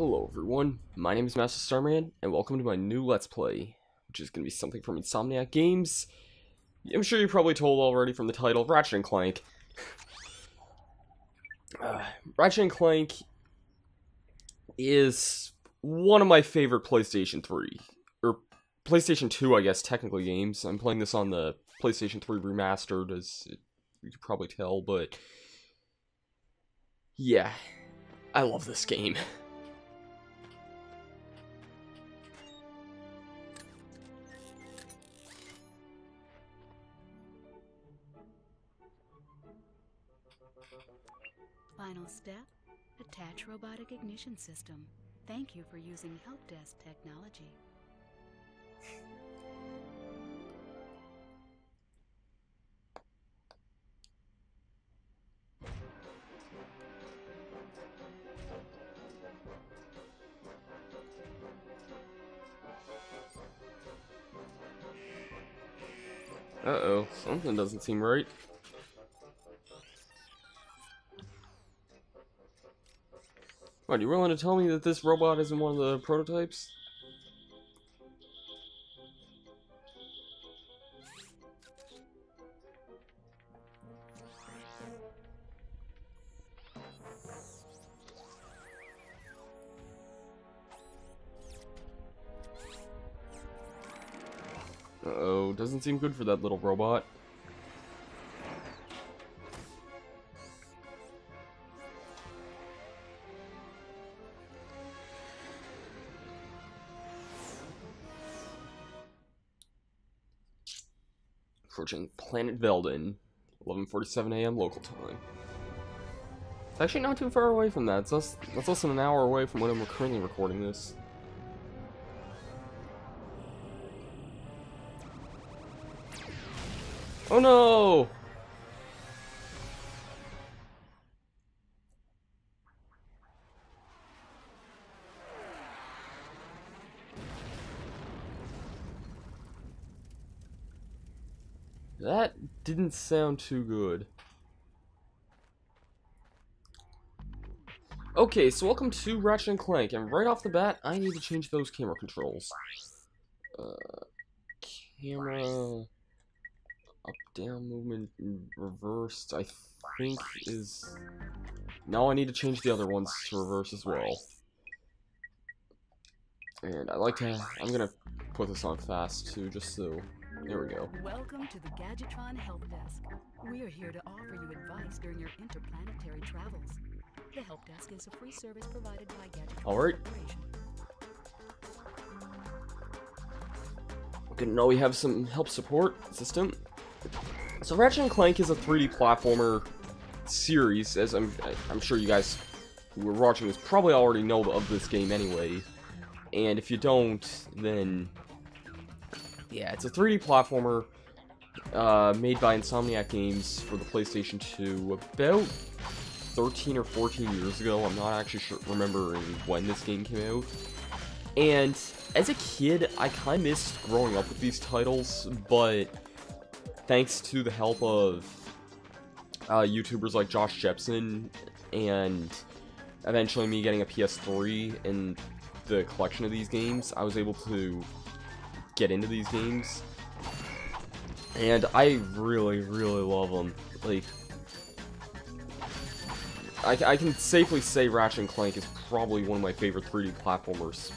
Hello everyone, my name is Masterstarman, and welcome to my new Let's Play, which is going to be something from Insomniac Games. I'm sure you're probably told already from the title, Ratchet and Clank. Ratchet and Clank is one of my favorite PlayStation 3, or PlayStation 2 I guess, technically games. I'm playing this on the PlayStation 3 Remastered, as you can probably tell, but yeah, I love this game. Final step, attach robotic ignition system. Thank you for using help desk technology. Uh-oh, something doesn't seem right. What, you willing to tell me that this robot isn't one of the prototypes? Uh-oh, doesn't seem good for that little robot. Approaching Planet Velden, 11:47 a.m. local time. It's actually not too far away from that. That's less than an hour away from when I'm currently recording this. Oh no! That didn't sound too good. Okay, so welcome to Ratchet and Clank, and right off the bat, I need to change those camera controls. Camera... up, down, movement, reversed, I think is... Now I need to change the other ones to reverse as well. And I'm gonna put this on fast too, just so... There we go. Welcome to the Gadgetron Help Desk. We are here to offer you advice during your interplanetary travels. The Help Desk is a free service provided by Gadgetron Corporation. Good to know we have some help support system. So Ratchet and Clank is a 3D platformer series, as I'm sure you guys who are watching this probably already know of this game anyway. And if you don't, then yeah, it's a 3D platformer made by Insomniac Games for the PlayStation 2 about 13 or 14 years ago. I'm not actually remembering when this game came out. And as a kid, I kind of missed growing up with these titles, but thanks to the help of YouTubers like Josh Jepson and eventually me getting a PS3 and the collection of these games, I was able to get into these games, and I really love them. Like, I can safely say Ratchet and Clank is probably one of my favorite 3D platformers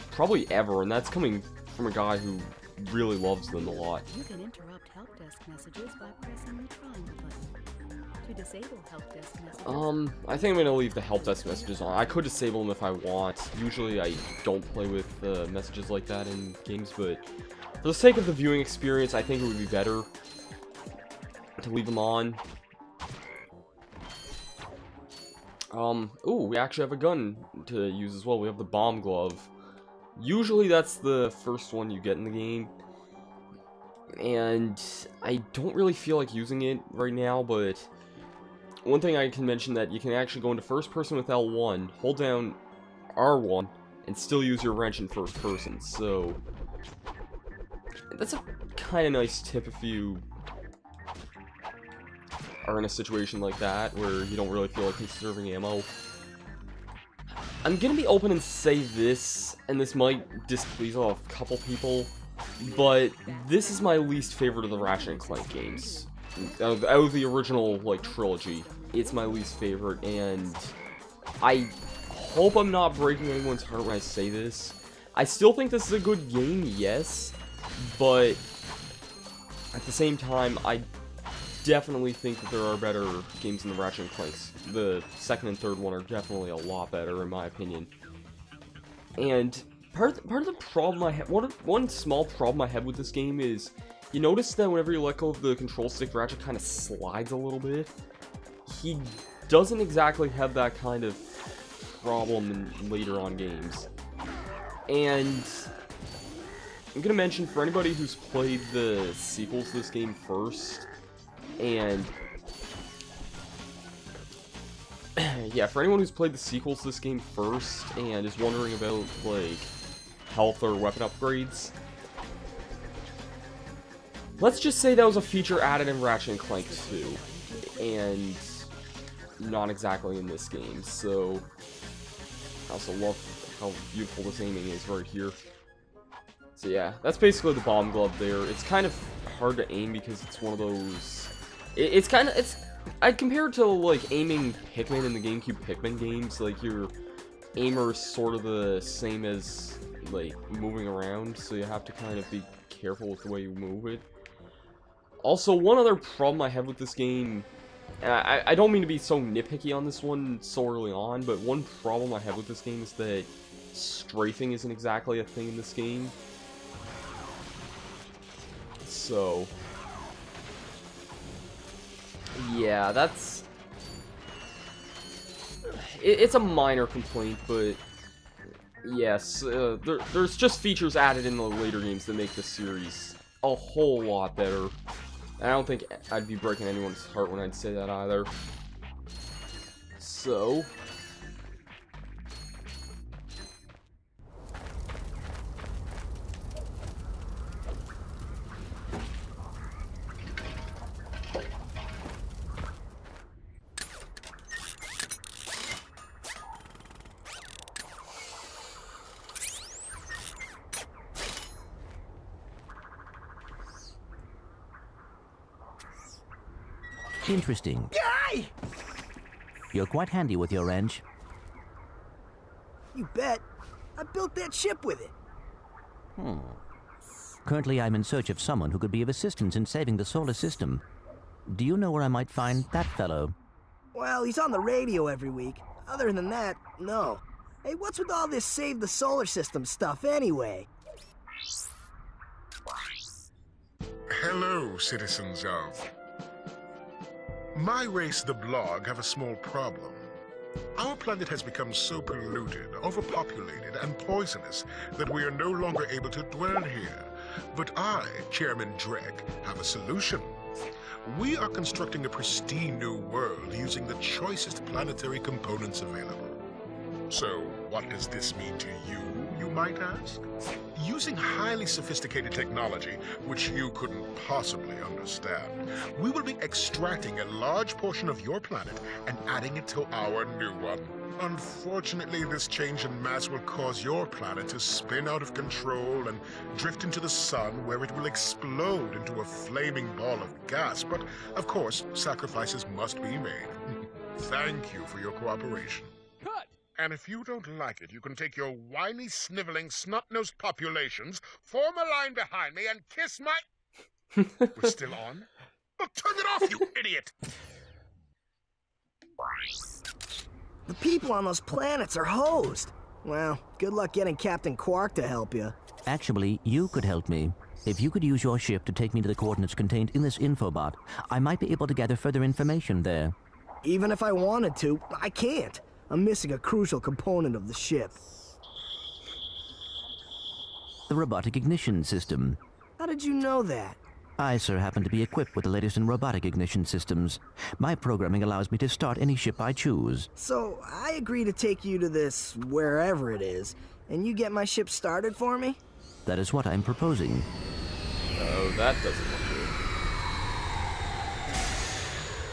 probably ever, and that's coming from a guy who really loves them a lot. You can interrupt help desk messages by pressing the triangle button. To disable help desk messages, I think I'm gonna leave the help desk messages on. I could disable them if I want. Usually I don't play with messages like that in games, but for the sake of the viewing experience, I think it would be better to leave them on. Ooh, we actually have a gun to use as well. We have the bomb glove. Usually that's the first one you get in the game, and I don't really feel like using it right now, but one thing I can mention that you can actually go into first person with L1, hold down R1, and still use your wrench in first person, so that's a kind of nice tip if you are in a situation like that where you don't really feel like conserving ammo. I'm gonna be open and say this, and this might displease a couple people, but this is my least favorite of the Ratchet and Clank games. Out of the original, like, trilogy, it's my least favorite, and I hope I'm not breaking anyone's heart when I say this. I still think this is a good game, yes, but at the same time, I definitely think that there are better games in the Ratchet and Clanks. The second and third one are definitely a lot better, in my opinion. And part of the problem I have, one small problem I have with this game is, you notice that whenever you let go of the control stick, Ratchet kind of slides a little bit. He doesn't exactly have that kind of problem in later on games. And I'm gonna mention, for anybody who's played the sequels to this game first, and yeah, for anyone who's played the sequels to this game first and is wondering about, like, health or weapon upgrades, let's just say that was a feature added in Ratchet and Clank 2, and not exactly in this game. So I also love how beautiful this aiming is right here. So yeah, that's basically the bomb glove there. It's kind of hard to aim because it's one of those... I'd compare it to, like, aiming Pikmin in the GameCube Pikmin games. Like, your aimer is sort of the same as, like, moving around, so you have to kind of be careful with the way you move it. Also, one other problem I have with this game, and I don't mean to be so nitpicky on this one so early on, but one problem I have with this game is that strafing isn't exactly a thing in this game. So yeah, that's... It's a minor complaint, but yes, there's just features added in the later games that make the series a whole lot better. And I don't think I'd be breaking anyone's heart when I'd say that either. So... Interesting. Yay! You're quite handy with your wrench. You bet. I built that ship with it. Currently, I'm in search of someone who could be of assistance in saving the solar system. Do you know where I might find that fellow? Well, he's on the radio every week. Other than that, no. Hey, what's with all this save the solar system stuff anyway? Hello, citizens of... My race, the Blog, have a small problem. Our planet has become so polluted, overpopulated, and poisonous that we are no longer able to dwell here. But I, Chairman Drek, have a solution. We are constructing a pristine new world using the choicest planetary components available. So, what does this mean to you, you might ask? Using highly sophisticated technology, which you couldn't possibly understand, we will be extracting a large portion of your planet and adding it to our new one. Unfortunately, this change in mass will cause your planet to spin out of control and drift into the sun, where it will explode into a flaming ball of gas. But, of course, sacrifices must be made. Thank you for your cooperation. Cut! And if you don't like it, you can take your whiny, sniveling, snot-nosed populations, form a line behind me, and kiss my... We're still on? Well, turn it off, you idiot! The people on those planets are hosed. Well, good luck getting Captain Quark to help you. Actually, you could help me. If you could use your ship to take me to the coordinates contained in this infobot, I might be able to gather further information there. Even if I wanted to, I can't. I'm missing a crucial component of the ship. The robotic ignition system. How did you know that? I, sir, happen to be equipped with the latest in robotic ignition systems. My programming allows me to start any ship I choose. So, I agree to take you to this wherever it is, and you get my ship started for me? That is what I'm proposing. Oh, that doesn't look good.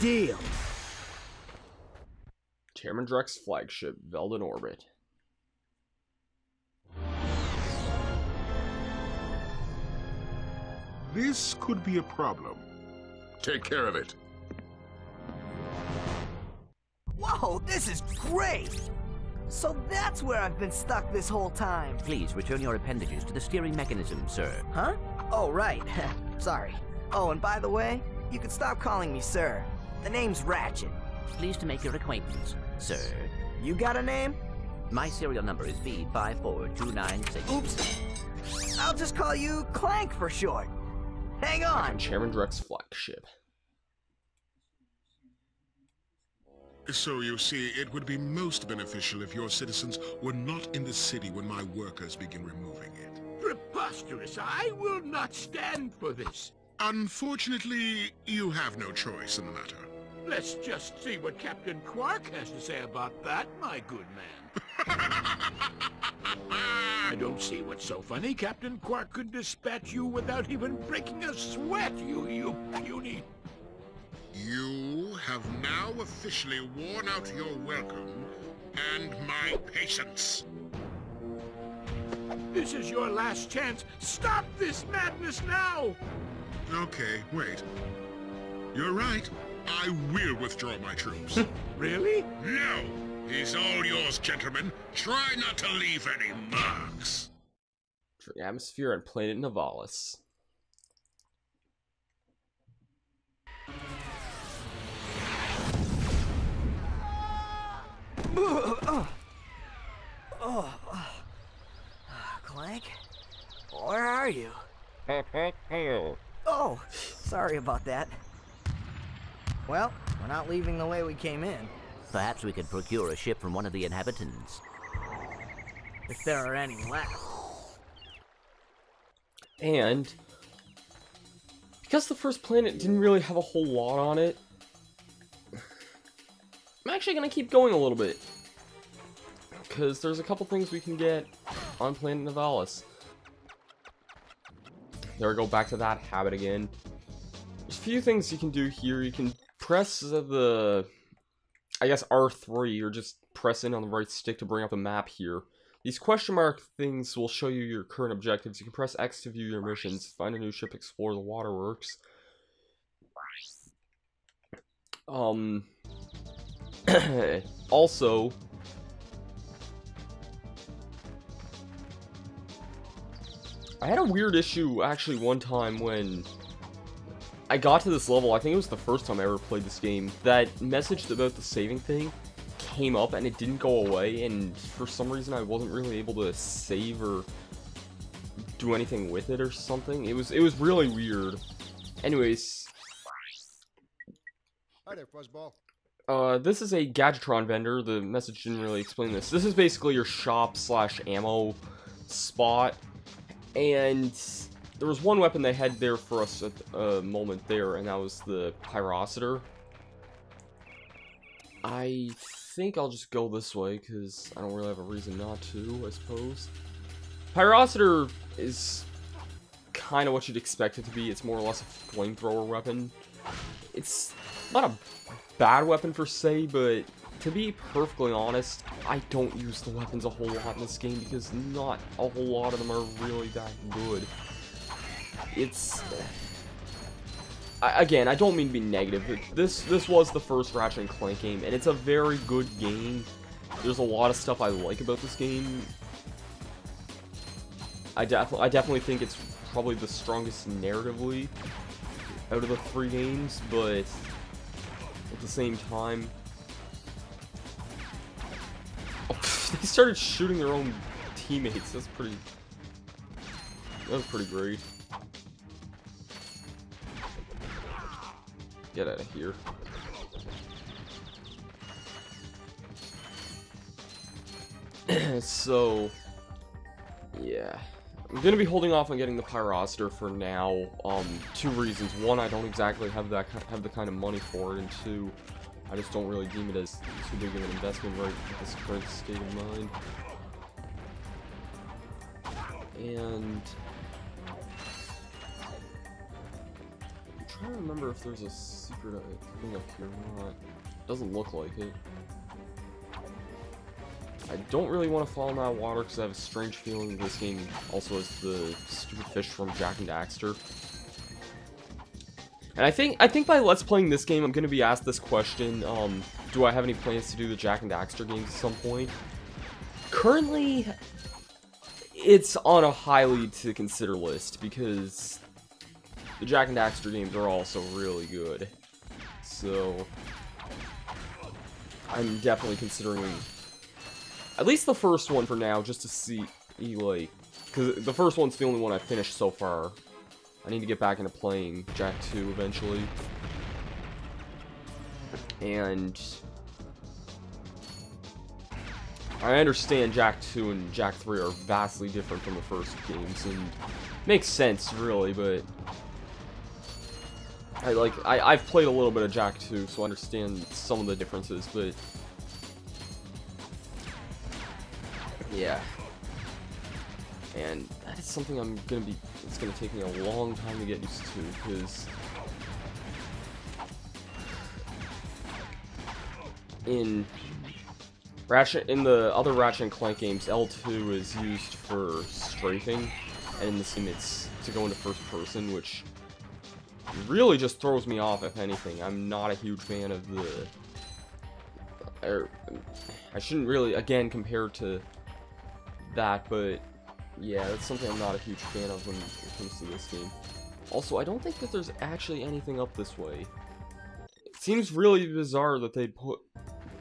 Deal. Chairman Drek's flagship, Velden Orbit. This could be a problem. Take care of it. Whoa, this is great! So that's where I've been stuck this whole time. Please return your appendages to the steering mechanism, sir. Huh? Oh, right. Sorry. Oh, and by the way, you can stop calling me sir. The name's Ratchet. Pleased to make your acquaintance, sir. You got a name? My serial number is B54296. Oops. I'll just call you Clank for short. Hang on. Chairman Drek's flagship. So you see, it would be most beneficial if your citizens were not in the city when my workers begin removing it. Preposterous! I will not stand for this. Unfortunately, you have no choice in the matter. Let's just see what Captain Quark has to say about that, my good man. I don't see what's so funny. Captain Quark could dispatch you without even breaking a sweat, you puny. You have now officially worn out your welcome and my patience. This is your last chance. Stop this madness now! Okay, wait. You're right. I will withdraw my troops. Really? No! He's all yours, gentlemen. Try not to leave any marks. The atmosphere on planet Nivalis. Clank? Where are you? Oh, sorry about that. Well, we're not leaving the way we came in. Perhaps we could procure a ship from one of the inhabitants. If there are any left. And because the first planet didn't really have a whole lot on it, I'm actually gonna keep going a little bit. Because there's a couple things we can get on planet Nivalis. There we go, back to that habit again. There's a few things you can do here. You can press the, I guess, R3, or just press in on the right stick to bring up a map here. These question mark things will show you your current objectives. You can press X to view your missions, find a new ship, explore the waterworks. Also, I had a weird issue actually one time when I got to this level. I think it was the first time I ever played this game. That message about the saving thing came up and it didn't go away, and for some reason I wasn't really able to save or do anything with it or something. It was really weird. Anyways, hi there, Fuzzball. This is a Gadgetron vendor. The message didn't really explain this. This is basically your shop slash ammo spot, and there was one weapon they had there for us at a moment there, and that was the Pyrocitor. I think I'll just go this way, because I don't really have a reason not to, I suppose. Pyrocitor is kind of what you'd expect it to be. It's more or less a flamethrower weapon. It's not a bad weapon per se, but to be perfectly honest, I don't use the weapons a whole lot in this game, because not a whole lot of them are really that good. It's... Again, I don't mean to be negative. This was the first Ratchet and Clank game, and it's a very good game. There's a lot of stuff I like about this game. I definitely think it's probably the strongest narratively out of the three games, but at the same time... Oh, they started shooting their own teammates. That was pretty great. Get out of here. So, yeah. I'm gonna be holding off on getting the Pyrocitor for now. Two reasons. One, I don't exactly have the kind of money for it, and two, I just don't really deem it as too big of an investment right at this current state of mind. And I'm trying to remember if there's a secret thing up here or not. Doesn't look like it. I don't really want to fall in that water because I have a strange feeling this game also has the stupid fish from Jak and Daxter. And I think by Let's Playing this game, I'm going to be asked this question, do I have any plans to do the Jak and Daxter games at some point? Currently, it's on a highly to consider list, because the Jak and Daxter games are also really good. So, I'm definitely considering at least the first one for now, just to see, like, because the first one's the only one I've finished so far. I need to get back into playing Jak 2 eventually. And I understand Jak 2 and Jak 3 are vastly different from the first games, and makes sense, really, but I've played a little bit of Jak 2, so I understand some of the differences, but yeah. And that is something it's gonna take me a long time to get used to, because in the other Ratchet and Clank games, L2 is used for strafing, and in this game it's to go into first person, which really just throws me off, if anything. I'm not a huge fan of I shouldn't really, again, compare to that, but yeah, that's something I'm not a huge fan of when it comes to this game. Also, I don't think that there's actually anything up this way. It seems really bizarre that they'd put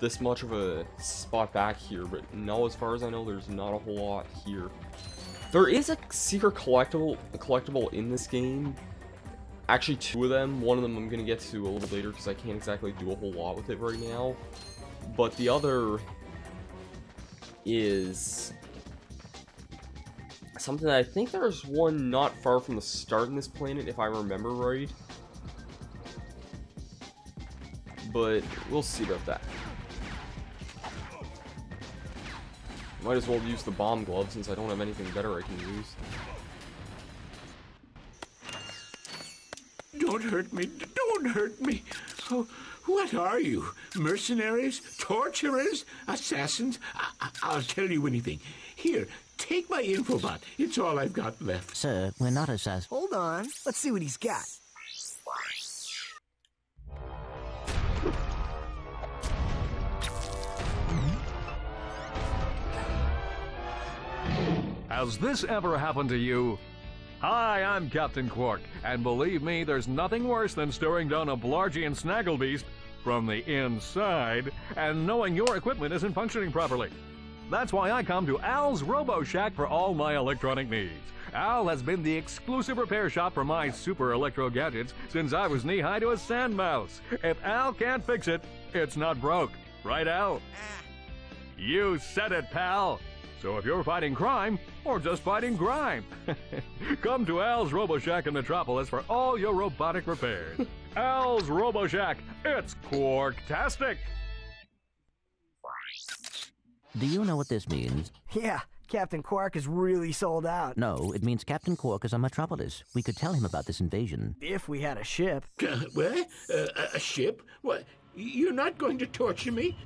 this much of a spot back here, but no, as far as I know, there's not a whole lot here. There is a secret collectible in this game. Actually, 2 of them. One of them I'm going to get to a little later, because I can't exactly do a whole lot with it right now. But the other is something that I think there's one not far from the start in this planet, if I remember right. But we'll see about that. Might as well use the bomb glove, since I don't have anything better I can use. Don't hurt me. Don't hurt me. Oh, what are you? Mercenaries? Torturers? Assassins? I'll tell you anything. Here, take my infobot. It's all I've got left. Sir, we're not assassins. Hold on. Let's see what he's got. Has this ever happened to you? Hi, I'm Captain Quark, and believe me, there's nothing worse than staring down a Blargian snagglebeast from the inside and knowing your equipment isn't functioning properly. That's why I come to Al's Robo Shack for all my electronic needs. Al has been the exclusive repair shop for my super electro gadgets since I was knee-high to a sand mouse. If Al can't fix it, it's not broke. Right, Al? You said it, pal. So if you're fighting crime, or just fighting grime, come to Al's Robo Shack in Metropolis for all your robotic repairs. Al's Robo Shack, it's Quarktastic! Do you know what this means? Yeah, Captain Quark is really sold out. No, it means Captain Quark is on Metropolis. We could tell him about this invasion. If we had a ship. What? A ship? What? You're not going to torture me?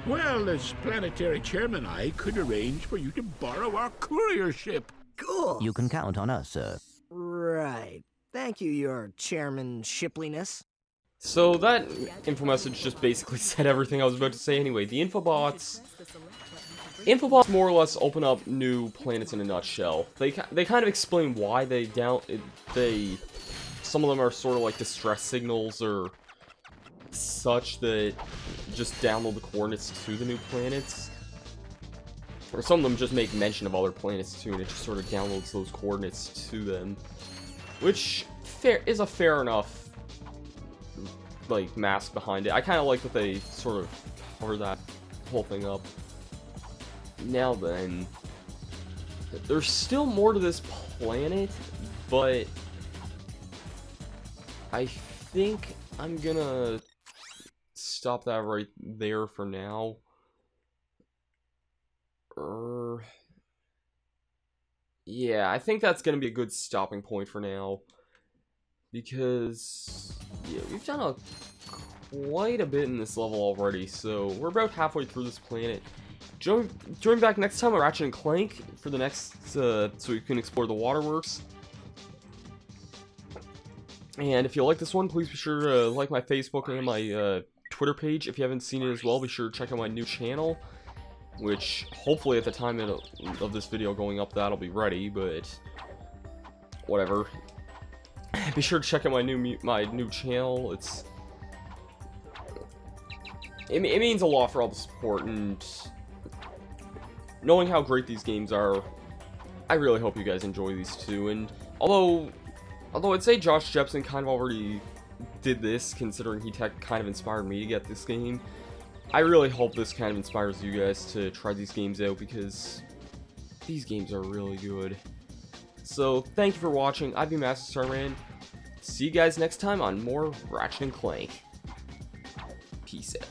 Well, as planetary chairman, I could arrange for you to borrow our courier ship. Cool. You can count on us, sir. Right. Thank you, your chairman shipliness. So that info message just basically said everything I was about to say anyway. The infobots more or less open up new planets in a nutshell. They kind of explain why some of them are sort of like distress signals or such that just download the coordinates to the new planets. Or some of them just make mention of other planets too, and it just sort of downloads those coordinates to them. Which is a fair enough, like, mask behind it. I kind of like that they sort of cover that whole thing up. Now then, there's still more to this planet, but I think I'm gonna stop that right there for now. Yeah, I think that's gonna be a good stopping point for now, because yeah, we've done quite a bit in this level already, so we're about halfway through this planet. Join back next time on Ratchet and Clank for the next, so you can explore the waterworks. And if you like this one, please be sure to like my Facebook and my Twitter page. If you haven't seen it as well, be sure to check out my new channel, which hopefully at the time of this video going up, that'll be ready, but whatever. Be sure to check out my new channel. It means a lot for all the support, and knowing how great these games are, I really hope you guys enjoy these too. And although I'd say Josh Jepson kind of already did this, considering he kind of inspired me to get this game, I really hope this kind of inspires you guys to try these games out, because these games are really good. So, thank you for watching. I've been Masterstarman. See you guys next time on more Ratchet and Clank. Peace out.